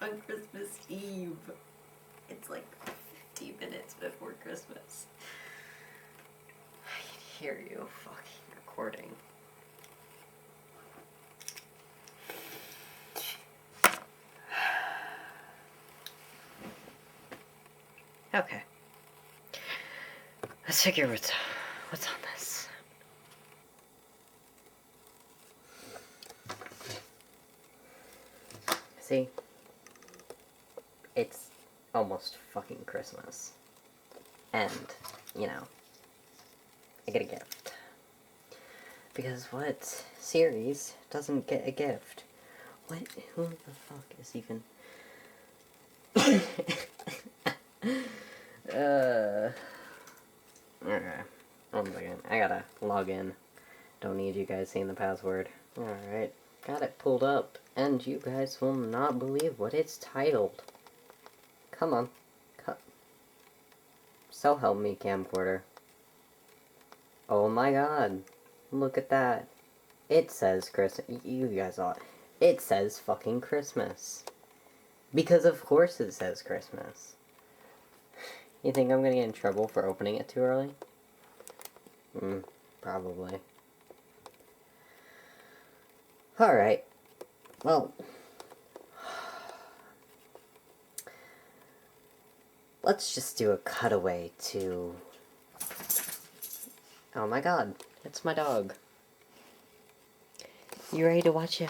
on Christmas Eve. It's like 50 minutes before Christmas. I can hear you fucking recording. Okay. Let's figure what's on this. See? It's almost fucking Christmas. And, you know, I get a gift. Because what series doesn't get a gift? What? Who the fuck is even... Okay. 1 second. I gotta log in. Don't need you guys seeing the password. Alright. Got it pulled up. And you guys will not believe what it's titled. Come on. So help me, camcorder. Oh my god. Look at that. It says Christmas. You guys all... It says fucking Christmas. Because of course it says Christmas. You think I'm gonna get in trouble for opening it too early? Probably. Alright. Well... Let's just do a cutaway to... Oh my god, it's my dog. You ready to watch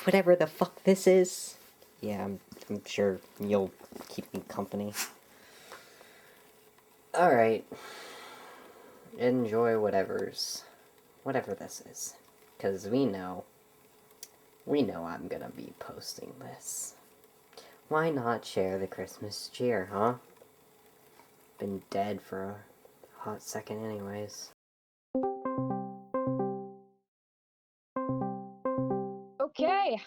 whatever the fuck this is? Yeah, I'm sure you'll keep me company. Alright. Enjoy whatever this is. 'Cause we know I'm gonna be posting this. Why not share the Christmas cheer, huh? Been dead for a hot second anyways. Okay.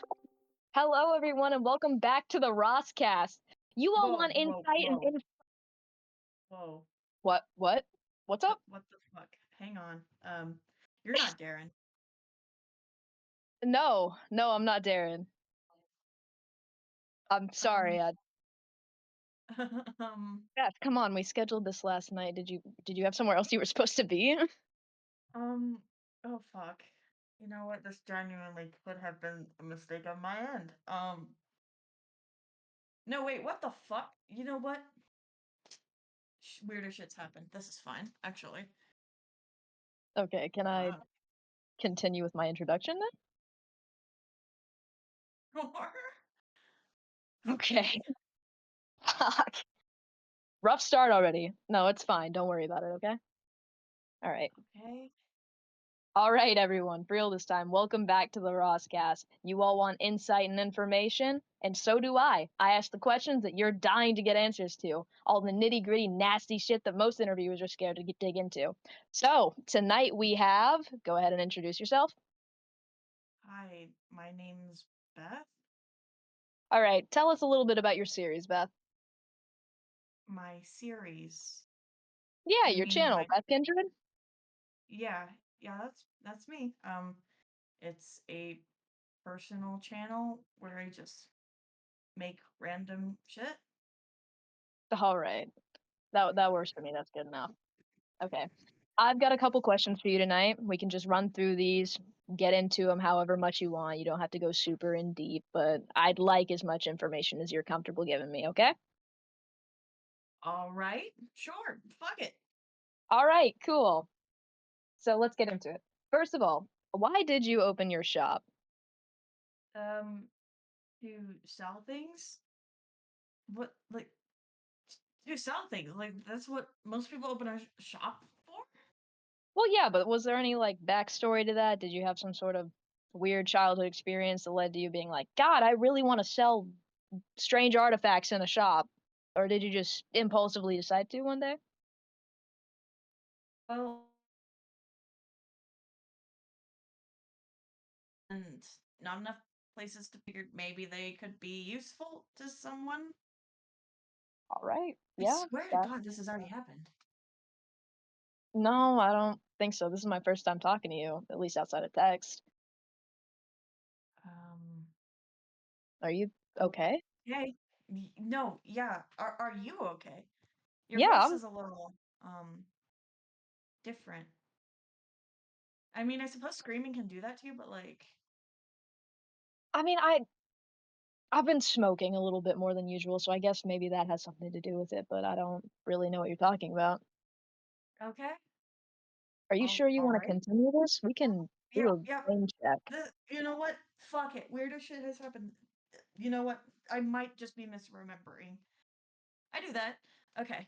Hello, everyone, and welcome back to the Rosscast. You all Whoa, want whoa, insight whoa. and Whoa. what? What's up? What the fuck? Hang on. You're not Darren. No, I'm not Darren. I'm sorry. Beth, come on. We scheduled this last night. Did you have somewhere else you were supposed to be? Oh fuck. You know what? This genuinely could have been a mistake on my end. No, wait, what the fuck? You know what? Weirder shit's happened. This is fine, actually. Okay, can I continue with my introduction Sure. then? Okay. Fuck. Rough start already. No, it's fine. Don't worry about it, okay? All right. Okay. All right, everyone, for real this time, welcome back to the Rosscast. You all want insight and information, and so do I. I ask the questions that you're dying to get answers to, all the nitty gritty, nasty shit that most interviewers are scared to dig into. So, tonight we have, go ahead and introduce yourself. Hi, my name's Beth. All right, tell us a little bit about your series, Beth. My series. Yeah, You your mean channel, my... Beth Kindred. Yeah, that's me. It's a personal channel where I just make random shit. All right, that works for me. That's good enough. Okay. I've got a couple questions for you tonight. We can just run through these, get into them however much you want. You don't have to go super in deep, but I'd like as much information as you're comfortable giving me, okay? All right, sure, fuck it. All right, cool. So let's get into it. First of all, why did you open your shop? Um, to sell things? What, like, to sell things? Like, that's what most people open a shop for? Well, yeah, but was there any like backstory to that? Did you have some sort of weird childhood experience that led to you being like, God, I really want to sell strange artifacts in a shop? Or did you just impulsively decide to one day? Well, and not enough places to figure maybe they could be useful to someone. All right. I Yeah. swear to God, this has already happened. No, I don't think so. This is my first time talking to you, at least outside of text. Um, Are you oh, okay? okay? No, yeah. Are you okay? Your Yeah, voice is a little different. I mean, I suppose screaming can do that to you, but like, I mean, I've been smoking a little bit more than usual, so I guess maybe that has something to do with it, but I don't really know what you're talking about. okay, Are you sure you all want to right. continue this? We can do Yeah, a yeah. brain check. You know what? Fuck it. Weirder shit has happened. You know what? I might just be misremembering. I do that. Okay,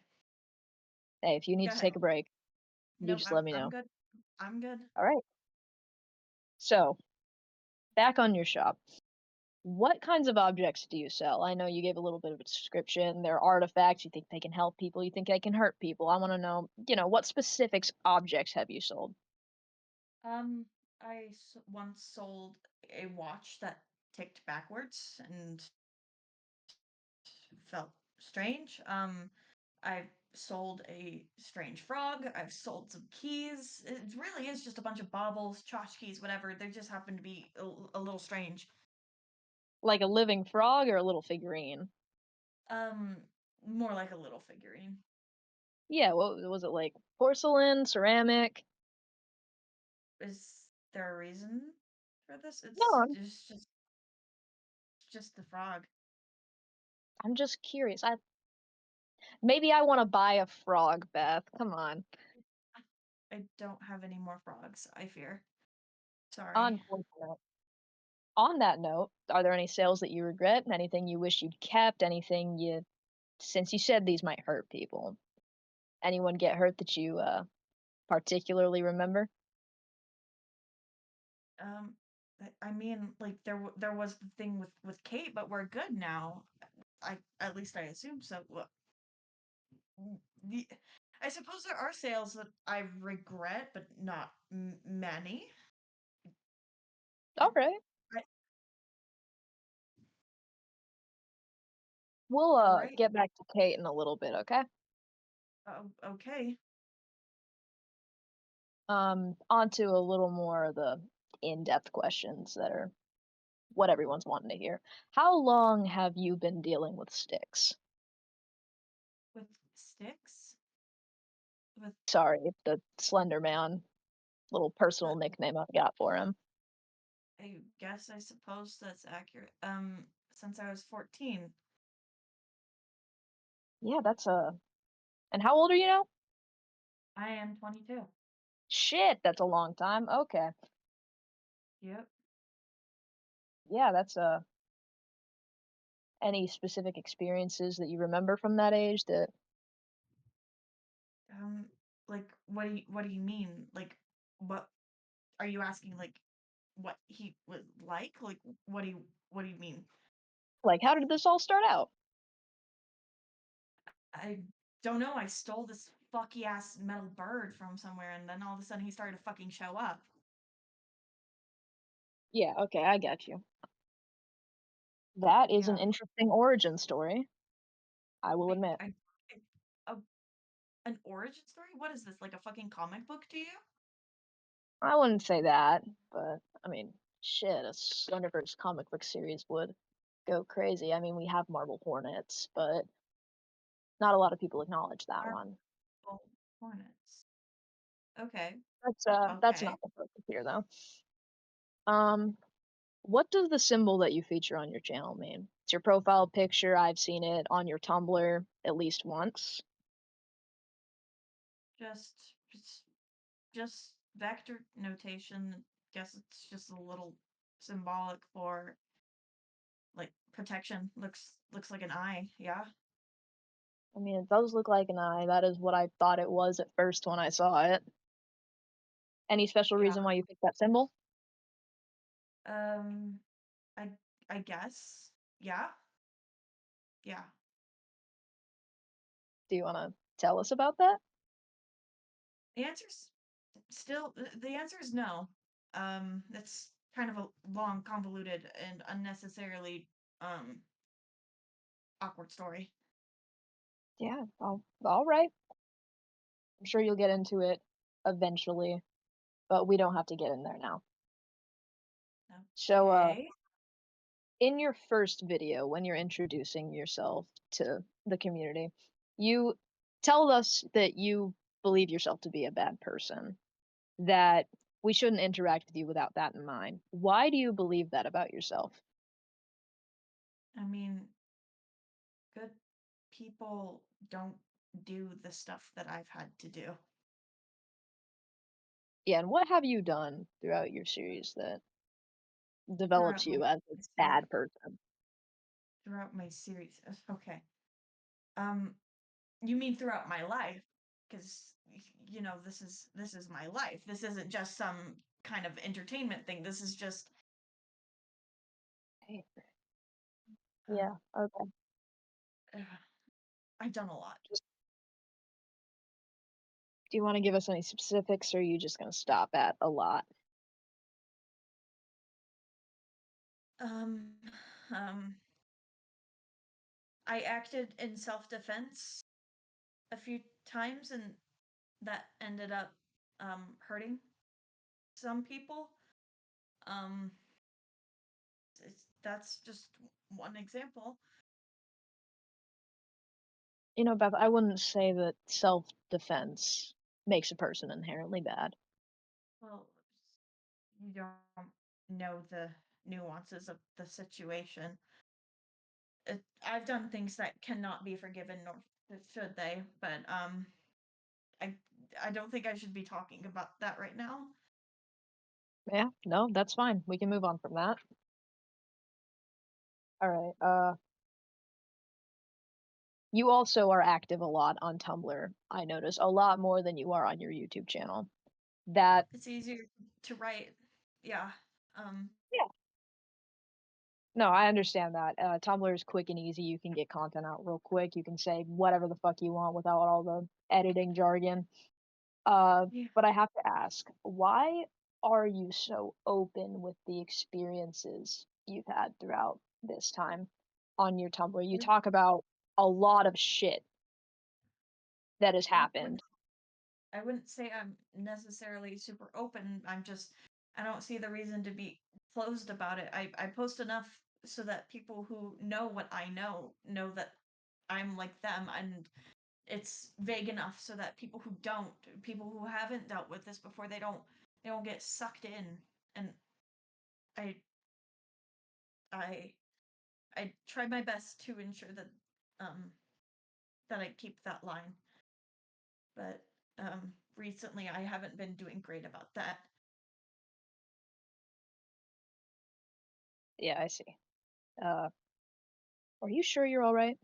Hey, if you need go to ahead. take a break, you Nope, just let me I'm know. good. I'm good. All right. So, back on your shop. What kinds of objects do you sell? I know you gave a little bit of a description. They're artifacts. You think they can help people. You think they can hurt people. I want to know, what specifics objects have you sold? Um, once sold a watch that ticked backwards and felt strange. I've sold a strange frog. I've sold some keys. It really is just a bunch of baubles, tchotchkes, whatever. They just happen to be a little strange. Like a living frog or a little figurine? Um, More like a little figurine. Yeah, what was it like? Porcelain, ceramic? Is there a reason for this? No, It's just the frog. I'm just curious. Maybe I want to buy a frog, Beth. Come on. I don't have any more frogs, I fear. Sorry. Unfortunate. On that note, are there any sales that you regret? Anything you wish you'd kept? Anything since you said these might hurt people, anyone get hurt that you particularly remember? Um, I mean, like there was the thing with Kate, but we're good now. I At least I assume so. The, I suppose there are sales that I regret, but not many. All right. I, We'll all right. get back to Kate in a little bit, okay? Okay. On to a little more of the in-depth questions that are what everyone's wanting to hear. How long have you been dealing with sticks? With sticks. With Sorry, the Slender Man, little uh, personal nickname I've got for him. I suppose that's accurate. Since I was 14. Yeah, that's and how old are you now? I am 22. Shit, that's a long time. Okay. Yep. Yeah, that's any specific experiences that you remember from that age that Um, like what do you mean? Like what are you asking? Like what he was like? Like what do you mean? like how did this all start out? I don't know. I stole this fucky ass metal bird from somewhere, and then all of a sudden he started to fucking show up. Yeah, okay, I got you. That is an Yeah. interesting origin story, I will I, admit. I, a, an origin story? What is this? Like a fucking comic book to you? I wouldn't say that, but I mean, shit, a Slenderverse comic book series would go crazy. I mean, we have Marble Hornets, but not a lot of people acknowledge that one. Marble Hornets. Okay. That's Okay. not the focus here though. Um, what does the symbol that you feature on your channel mean? It's your profile picture. I've seen it on your Tumblr at least once. Just just just vector notation. Guess it's just a little symbolic for like protection. Looks like an eye. Yeah. I mean, it does look like an eye. That is what I thought it was at first when I saw it. Any special Yeah. reason why you picked that symbol? Um I I guess. Yeah. Yeah. Do you want to tell us about that? The answer's the answer is no. It's kind of a long, convoluted, and unnecessarily um awkward story. Yeah, all right. I'm sure you'll get into it eventually, but we don't have to get in there now. So, Okay. In your first video, when you're introducing yourself to the community, you tell us that you believe yourself to be a bad person, that we shouldn't interact with you without that in mind. Why do you believe that about yourself? I mean, good people don't do the stuff that I've had to do. Yeah, and what have you done throughout your series that develops Throughout you my as a series. bad person? Throughout my series. Okay. Um, you mean throughout my life? Because this is my life. This isn't just some kind of entertainment thing. This is just Hey, uh, yeah, okay. uh, I've done a lot. Just do you want to give us any specifics, or are you just going to stop at a lot? Um, um, I acted in self-defense a few times, and that ended up hurting some people. Um, that's just one example. You know, Beth, I wouldn't say that self-defense makes a person inherently bad. Well, you don't know the nuances of the situation. I've done things that cannot be forgiven, nor should they. But I I don't think I should be talking about that right now. Yeah, no, that's fine. We can move on from that. All right. You also are active a lot on Tumblr. I notice a lot more than you are on your YouTube channel. That It's easier to write. Yeah. Um. Yeah. No, I understand that. Tumblr is quick and easy. You can get content out real quick. You can say whatever the fuck you want without all the editing jargon. Yeah. But I have to ask, why are you so open with the experiences you've had throughout this time on your Tumblr? You talk about a lot of shit that has I happened. wouldn't I wouldn't say I'm necessarily super open. I don't see the reason to be closed about it. I post enough so that people who know what I know that I'm like them, and it's vague enough so that people who haven't dealt with this before, they don't get sucked in. And I I I try my best to ensure um that I keep that line. But recently I haven't been doing great about that. Yeah, I see. Uh, are you sure you're all right?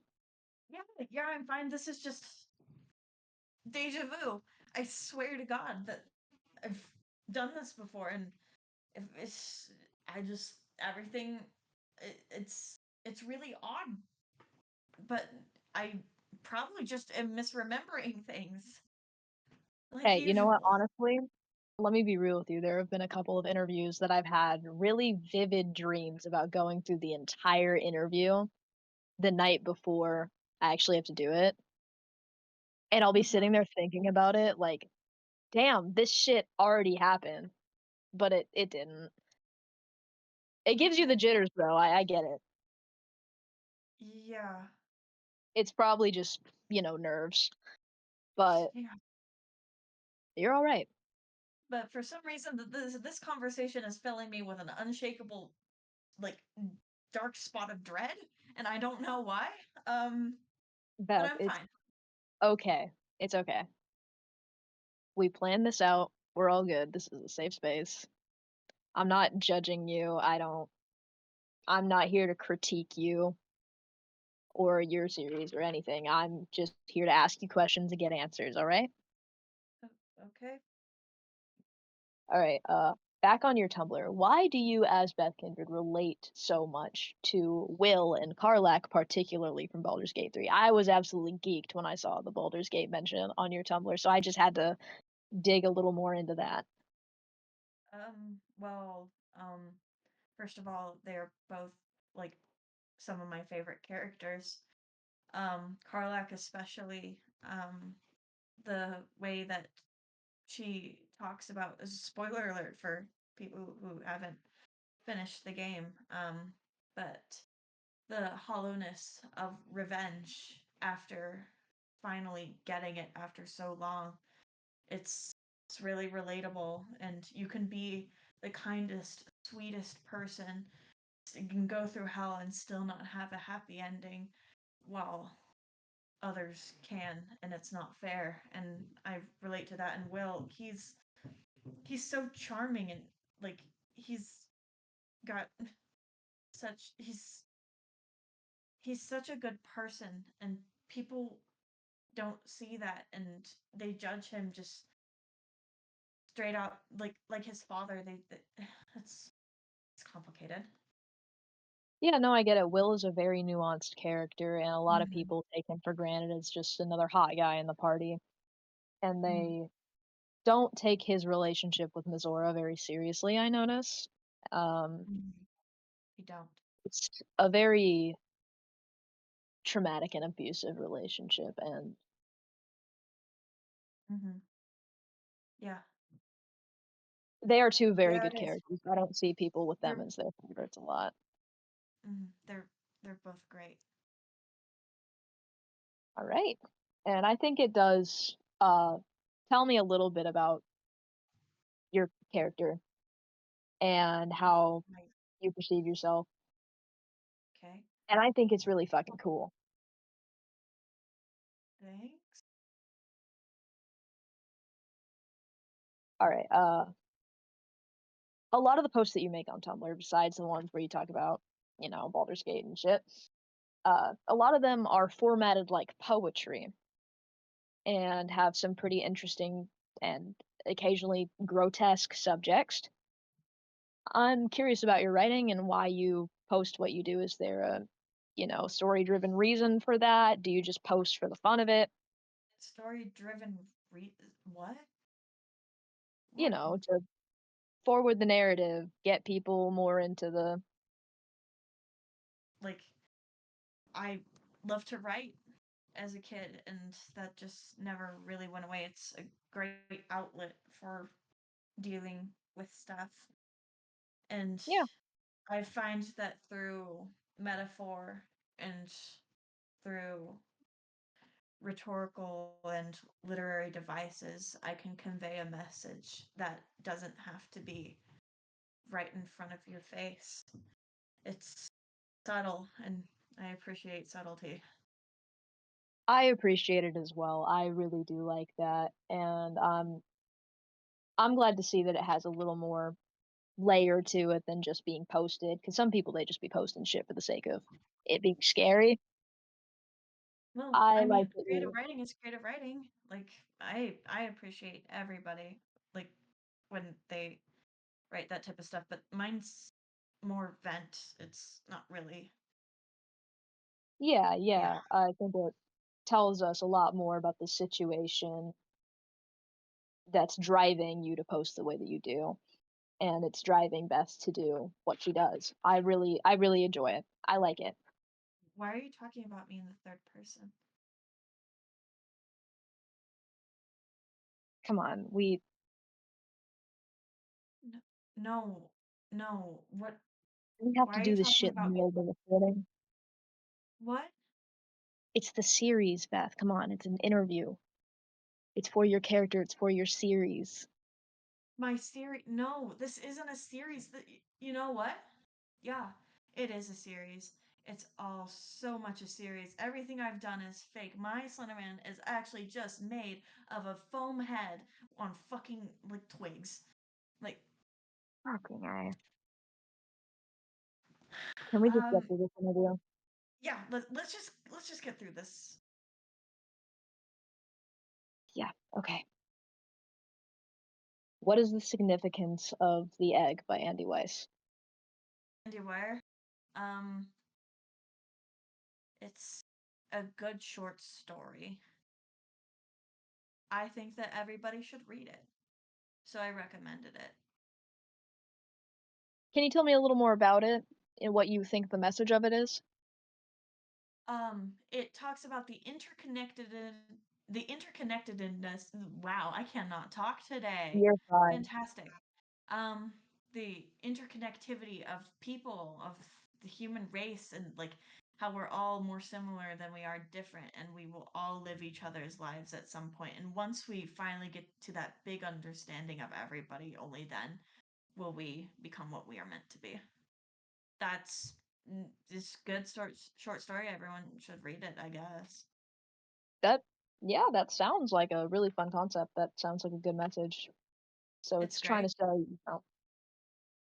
Yeah, yeah, I'm fine. This is just deja vu. I swear to God that I've done this before, and if it's, I just everything, it's really odd, but I probably just am misremembering things like Hey, you know what? usual. Honestly, let me be real with you. There have been a couple of interviews that I've had really vivid dreams about going through the entire interview the night before I actually have to do it. And I'll be Uh-huh. sitting there thinking about it like, damn, this shit already happened, but it didn't. It gives you the Okay. jitters, bro. I get it. Yeah. It's probably just, nerves, but Yeah. you're all right. But for some reason, this conversation is filling me with an unshakable, like, dark spot of dread, and I don't know why. Um, but Beth, I'm it's fine. okay. It's okay. We planned this out. We're all good. This is a safe space. I'm not judging you. I'm not here to critique you or your series or anything. I'm just here to ask you questions and get answers, all right? Okay. All right. Back on your Tumblr, why do you, as Beth Kindred, relate so much to Will and Karlach, particularly from Baldur's Gate 3? I was absolutely geeked when I saw the Baldur's Gate mention on your Tumblr, so I just had to dig a little more into that. Well, first of all, they're both like some of my favorite characters. Karlach especially, the way that she talks about is spoiler alert for people who haven't finished the game. but the hollowness of revenge after finally getting it after so long, it's really relatable, and you can be the kindest, sweetest person. You can go through hell and still not have a happy ending, while others can, and it's not fair. And I relate to that. And Will, he's so charming, and like he's got such he's such a good person, and people don't see that, and they judge him just straight out like his father. They it's complicated. Yeah, no, I get it. Will is a very nuanced character, and a lot of Mm-hmm. people take him for granted as just another hot guy in the party, and Mm-hmm. they don't take his relationship with Mizora very seriously, I notice. Um, Mm-hmm. You don't. it's a very traumatic and abusive relationship, and Mm-hmm. Yeah. they are two very Yeah, good it is. characters. I don't see people with them They're as their favorites a lot. they're both great. All right. And I think it does tell me a little bit about your character and how Right. you perceive yourself. Okay. And I think it's really fucking cool. Thanks. All right. A lot of the posts that you make on Tumblr, besides the ones where you talk about, Baldur's Gate and shit, a lot of them are formatted like poetry and have some pretty interesting and occasionally grotesque subjects. I'm curious about your writing and why you post what you do. Is there a, story driven reason for that? Do you just post for the fun of it? Story driven what? You What? know, to forward the narrative, get people more into the. Like, I love to write as a kid, and that just never really went away. It's a great outlet for dealing with stuff. And Yeah, I find that through metaphor and through rhetorical and literary devices, I can convey a message that doesn't have to be right in front of your face. It's subtle, and I appreciate subtlety. I appreciate it as well. I really do like that, and I'm glad to see that it has a little more layer to it than just being posted. Because some people they just be posting shit for the sake of it being scary. Well, I I like mean, that creative you. writing is creative writing. Like I appreciate everybody like when they write that type of stuff, but mine's more vent. It's not really. Yeah, Yeah. yeah. I think it tells us a lot more about the situation that's driving you to post the way that you do, and it's driving Beth to do what she does. I really enjoy it. I like it. Why are you talking about me in the third person? Come on, we No, no, no. What? we have Why to are you do this talking shit in the about middle of the recording. what? It's the series, Beth. Come on, it's an interview. It's for your character. It's for your series. My series? No, this isn't a series. You know what? Yeah, it is a series. It's all so much a series. Everything I've done is fake. My Slenderman is actually just made of a foam head on fucking like twigs. Like, Fucking I. Can we just get um, through this interview? yeah. Let's just get through this. Yeah. Okay. What is the significance of The Egg by Andy Weiss? Andy Wire. Um, it's a good short story. I think that everybody should read it, so I recommended it. Can you tell me a little more about it and what you think the message of it is? It talks about the interconnectedness. Wow, I cannot talk today. You're fine. Fantastic. Um, the interconnectivity of people, of the human race and like how we're all more similar than we are different, and we will all live each other's lives at some point. And once we finally get to that big understanding of everybody, only then will we become what we are meant to be. That's this good short story. Everyone should read it, I guess. That yeah, that sounds like a really fun concept. That sounds like a good message. So It's it's trying to great. say,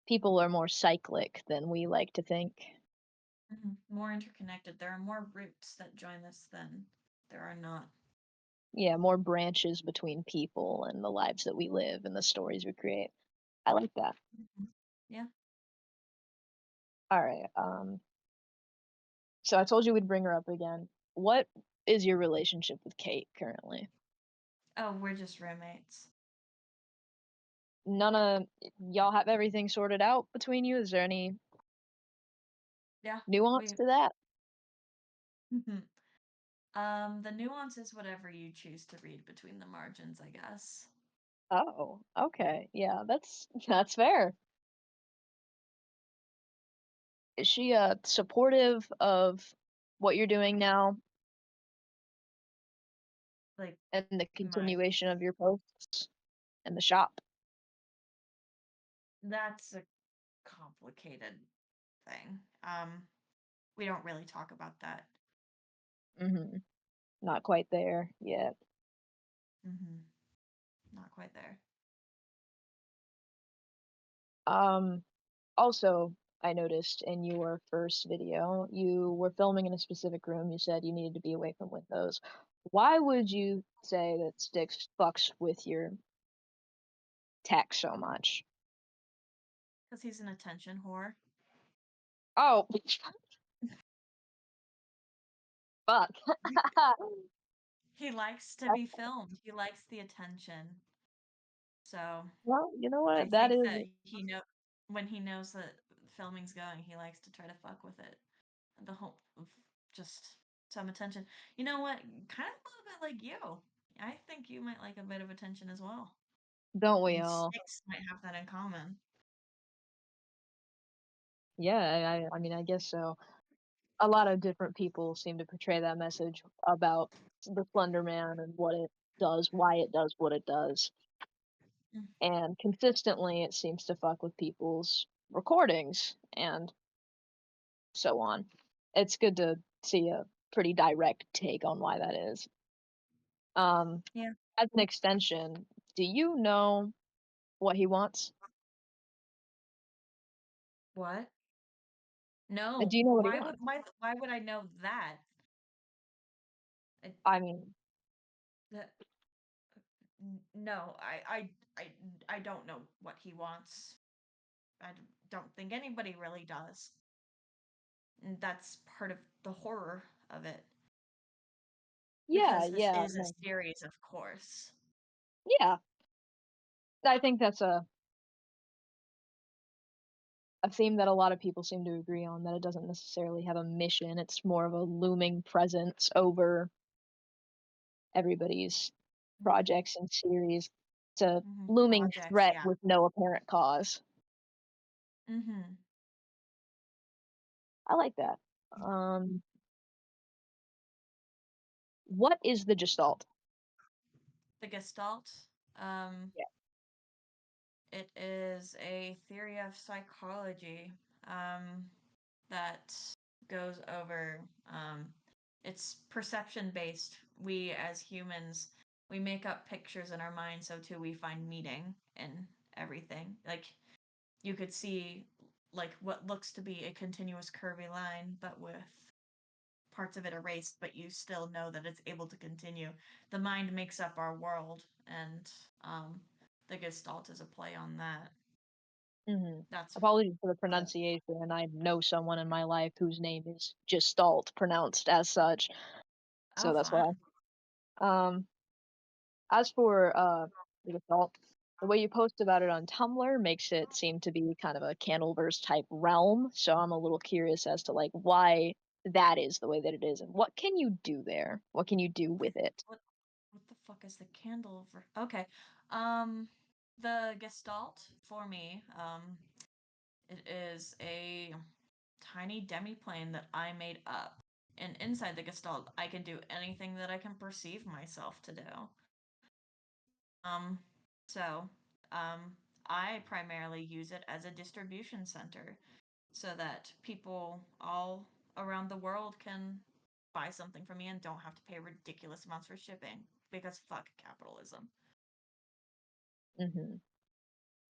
people are more cyclic than we like to think. More interconnected. There are more roots that join us than there are not. Yeah, more branches between people and the lives that we live and the stories we create. I like that. Yeah. All right. So I told you we'd bring her up again. What is your relationship with Kate currently? Oh, we're just roommates. None of y'all have everything sorted out between you? Is there any Yeah. nuance We to that? the nuance is whatever you choose to read between the margins, I guess. Oh, okay. Yeah, that's fair. Is she supportive of what you're doing now Like and the my continuation of your posts and the shop? that's a complicated thing. We don't really talk about that. Mm-hmm. Not quite there yet. Mm-hmm. Not quite there. Um, Also, I noticed in your first video, you were filming in a specific room. You said you needed to be away from windows. Why would you say that Styx fucks with your tech so much? Because he's an attention whore. Oh, fuck. He likes to That's- be filmed. He likes the attention. So well, you know I what? That think is that he know when he knows that filming's going, he likes to try to fuck with it. The hope of just some attention. You know what? Kind of a little bit like you. I think you might like a bit of attention as well. don't we And all? Sticks might have that in common. Yeah, I mean, I guess so. A lot of different people seem to portray that message about the Slender Man and what it does, why it does what it does. Mm. And consistently it seems to fuck with people's recordings and so on. It's good to see a pretty direct take on why that is. Yeah. As an extension, do you know what he wants? What? No. Do you know what he Why would wants? why would I know that? I, I mean, that no, I don't know what he wants. Don't think anybody really does. And that's part of the horror of it yeah, because this yeah, is a no, series, of course. yeah. I think that's a theme that a lot of people seem to agree on, that it doesn't necessarily have a mission. It's more of a looming presence over everybody's projects and series. It's a looming Projects, threat yeah. with no apparent cause. Mm-hmm. I like that. What is the Gestalt? The Gestalt. Um, Yeah. it is a theory of psychology um, that goes over. It's perception based. We as humans, we make up pictures in our mind, so too we find meaning in everything. Like you could see, like what looks to be a continuous curvy line, but with parts of it erased, but you still know that it's able to continue. The mind makes up our world, and the Gestalt is a play on that. Hmm. That's Apologies for the the pronunciation, and I know someone in my life whose name is Gestalt, pronounced as such, oh so that's why. fun. Um, as for the Gestalt, the way you post about it on Tumblr makes it seem to be kind of a Candleverse type realm, so I'm a little curious as to like why that is the way that it is, and what can you do there? What can you do with it? What the fuck is the candle for? Okay, um, the Gestalt for me, it is a tiny demiplane that I made up. And inside the Gestalt, I can do anything that I can perceive myself to do. Um, so, I primarily use it as a distribution center so that people all around the world can buy something from me and don't have to pay ridiculous amounts for shipping because fuck capitalism. Hmm.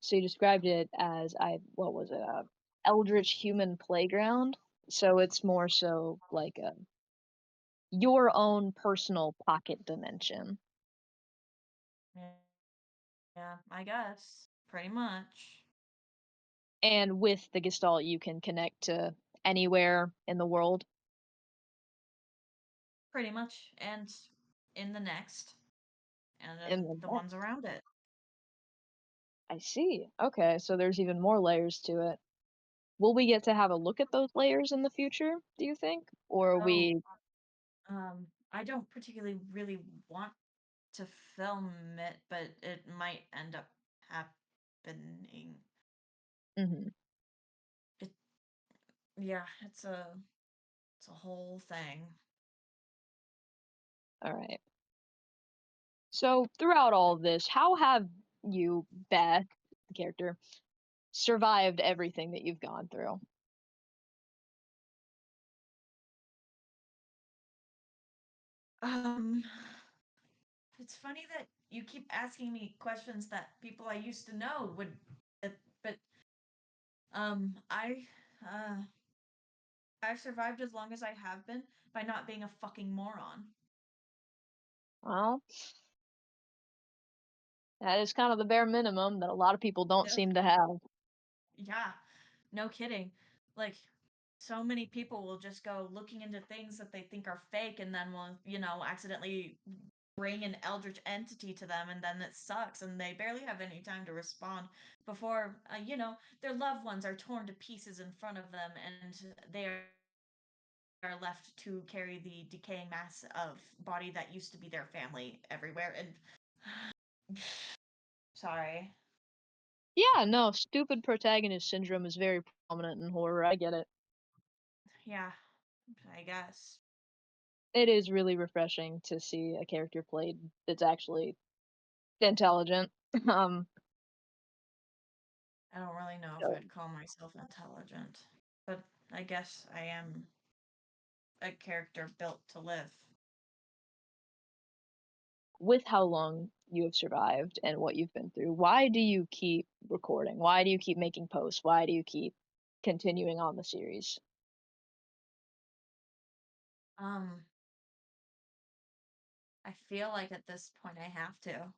So you described it as what was it, a eldritch human playground? So it's more so like your own personal pocket dimension. Yeah, yeah, I guess. Pretty much. And with the Gestalt, you can connect to anywhere in the world. Pretty much. And in the next. And In then the the ones next. around it. I see. Okay, so there's even more layers to it. Will we get to have a look at those layers in the future, do you think? Or are Oh, we I don't particularly really want to film it, but it might end up happening. Mhm. It, yeah, it's a whole thing. All right. So throughout all of this, how have you, Beth, the character, survived everything that you've gone through? Um, it's funny that you keep asking me questions that people I used to know would, but I, uh, I've survived as long as I have been by not being a fucking moron. Well, that is kind of the bare minimum that a lot of people don't Yeah, seem to have. yeah, no kidding. Like, so many people will just go looking into things that they think are fake and then will, accidentally bring an eldritch entity to them and then it sucks and they barely have any time to respond before, their loved ones are torn to pieces in front of them and they are left to carry the decaying mass of body that used to be their family everywhere. And sorry. Yeah, no, stupid protagonist syndrome is very prominent in horror. I get it. Yeah, I guess. It is really refreshing to see a character played that's actually intelligent. Um, I don't really know if so I'd call myself intelligent, but I guess I am a character built to live. with how long you have survived and what you've been through, why do you keep recording? Why do you keep making posts? Why do you keep continuing on the series? Um, I feel like at this point I have to.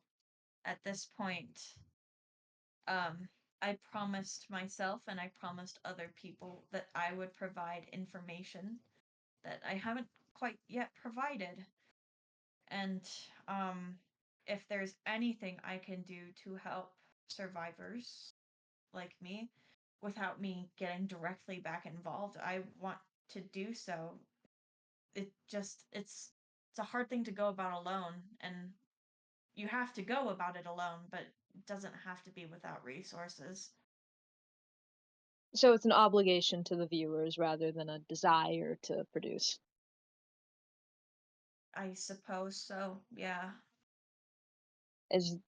At this point, um, I promised myself and I promised other people that I would provide information that I haven't quite yet provided. And if there's anything I can do to help survivors like me without me getting directly back involved, I want to do so. It's a hard thing to go about alone and you have to go about it alone, but it doesn't have to be without resources. So it's an obligation to the viewers rather than a desire to produce. I suppose so. Yeah. Is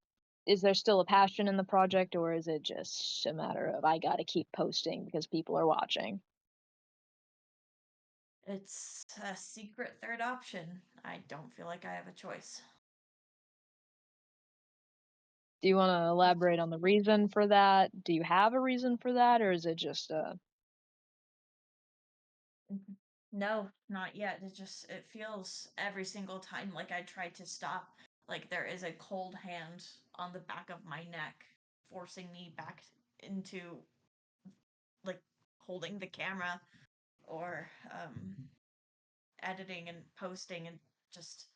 is there still a passion in the project, or is it just a matter of I gotta keep posting because people are watching? It's a secret third option. I don't feel like I have a choice. Do you want to elaborate on the reason for that? Do you have a reason for that, or is it just Mhm. No, not yet. It feels every single time like I try to stop, like there is a cold hand on the back of my neck, forcing me back into like holding the camera or editing and posting and just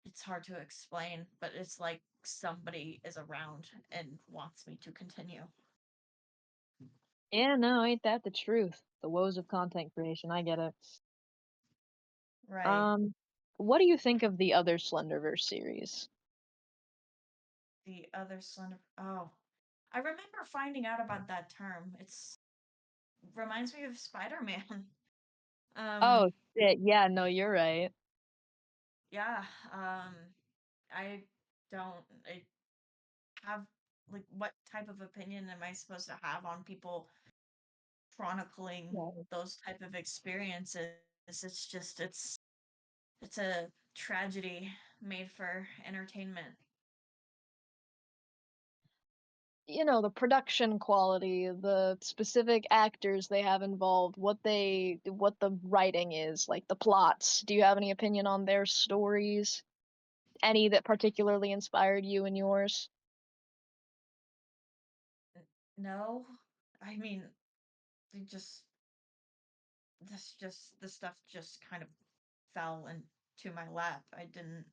it's hard to explain, but it's like somebody is around and wants me to continue. yeah, no, ain't that the truth? The woes of content creation. I get it. Right. Um, what do you think of the other Slenderverse series? The other slender. Oh, I remember finding out about that term. reminds me of Spider-Man. Oh shit, yeah, no, you're right. Yeah, I don't I have like what type of opinion am I supposed to have on people chronicling Yeah. those type of experiences? It's a tragedy made for entertainment. You know, the production quality, the specific actors they have involved, what the writing is, like the plots. Do you have any opinion on their stories? Any that particularly inspired you and yours? No, I mean, they just this stuff just kind of fell into my lap. I didn't.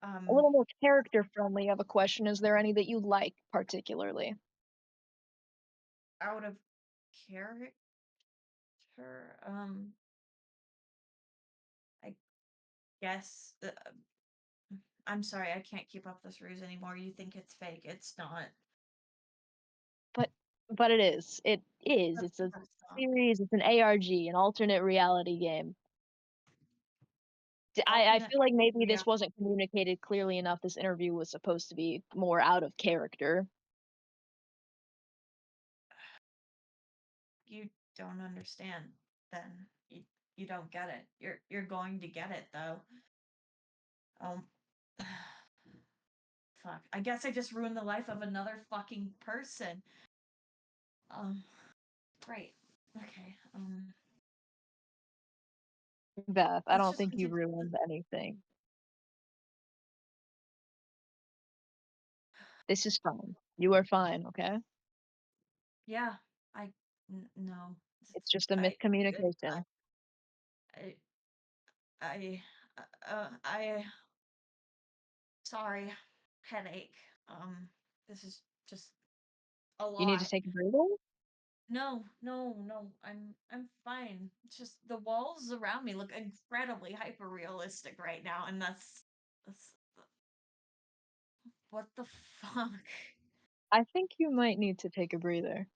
A um little more character friendly of a question. Is there any that you like particularly? Out of character. I guess. I'm sorry, I can't keep up this ruse anymore. You think it's fake? It's not. But but it is. It is. That's It's a that's not. series. It's an ARG, an alternate reality game. I Alternate feel like maybe reality. this wasn't communicated clearly enough. This interview was supposed to be more out of character. You don't understand. Then you don't get it. You're going to get it though. Um. Fuck. I guess I just ruined the life of another fucking person. Um. Great. Okay. Beth, I Let's don't just think you continue. ruined anything. This is fine. You are fine, okay? Yeah. I. No. It's just a I. miscommunication. I. I. I. Sorry. Headache. This is just a You need to lot. take a breather? No, no, no. I'm fine. It's just the walls around me look incredibly hyper realistic right now, and that's what the fuck. I think you might need to take a breather.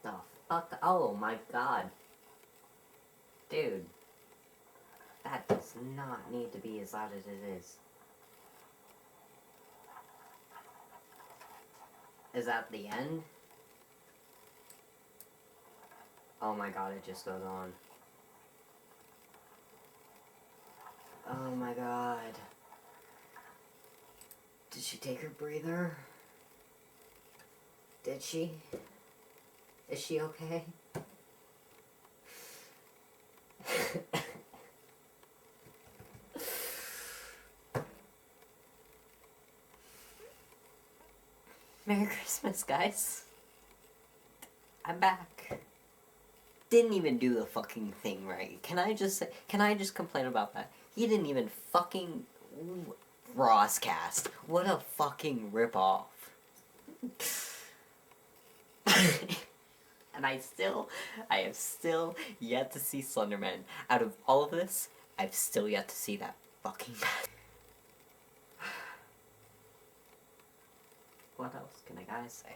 The fuck? Oh my god. Dude. That does not need to be as loud as it is. Is that the end? Oh my god, it just goes on. Oh my god. Did she take her breather? Did she? Is she okay? Merry Christmas, guys. I'm back. Didn't even do the fucking thing right. Can I just complain about that? He didn't even fucking Rosscast. What a fucking ripoff. And I have still yet to see Slenderman. Out of all of this, I've still yet to see that fucking What else can I guys say?